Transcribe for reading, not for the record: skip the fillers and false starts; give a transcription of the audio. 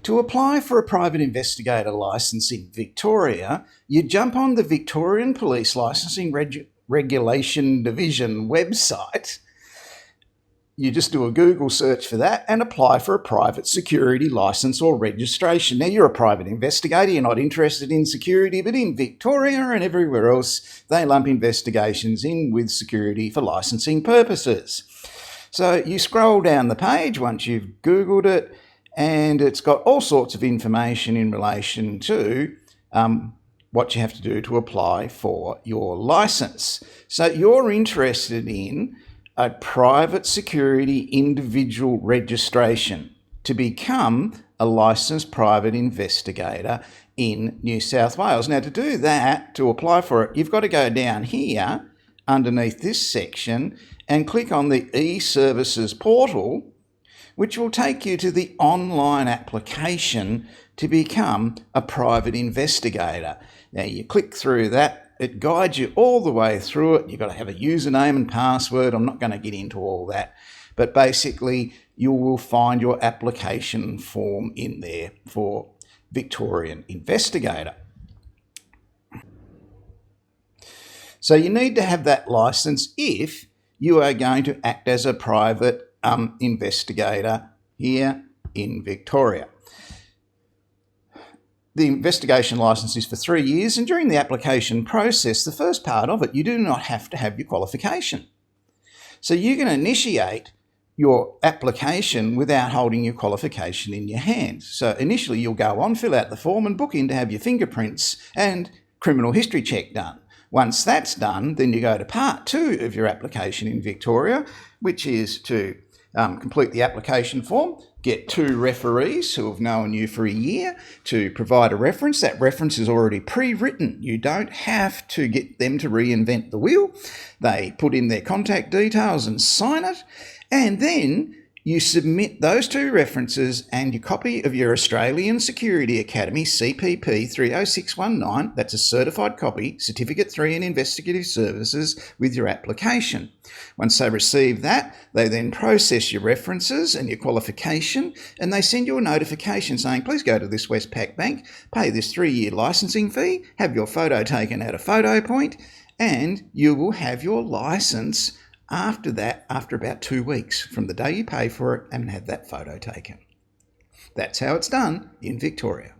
To apply for a private investigator licence in Victoria, you jump on the Victorian Police Licensing Regulation Division website. You just do a Google search for that and apply for a private security licence or registration. Now, you're a private investigator, you're not interested in security, but in Victoria and everywhere else, they lump investigations in with security for licensing purposes. So you scroll down the page once you've Googled it, and it's got all sorts of information in relation to what you have to do to apply for your licence. So you're interested in a private security individual registration to become a licensed private investigator in New South Wales. Now, to do that, to apply for it, you've got to go down here underneath this section and click on the e-services portal, which will take you to the online application to become a private investigator. Now, you click through that. It guides you all the way through it. You've got to have a username and password. I'm not going to get into all that. But basically, you will find your application form in there for Victorian Investigator. So you need to have that licence if you are going to act as a private investigator here in Victoria. The investigation licence is for 3 years, and during the application process, the first part of it, you do not have to have your qualification. So you can initiate your application without holding your qualification in your hand. So initially you'll go on, fill out the form and book in to have your fingerprints and criminal history check done. Once that's done, then you go to part 2 of your application in Victoria, which is to complete the application form, get 2 referees who have known you for a year to provide a reference. That reference is already pre-written. You don't have to get them to reinvent the wheel. They put in their contact details and sign it, and then you submit those 2 references and your copy of your Australian Security Academy CPP 30619, that's a certified copy, Certificate 3 in Investigative Services, with your application. Once they receive that, they then process your references and your qualification, and they send you a notification saying, please go to this Westpac bank, pay this 3-year licensing fee, have your photo taken at a photo point, and you will have your licence after that, after about 2 weeks from the day you pay for it and have that photo taken. That's how it's done in Victoria.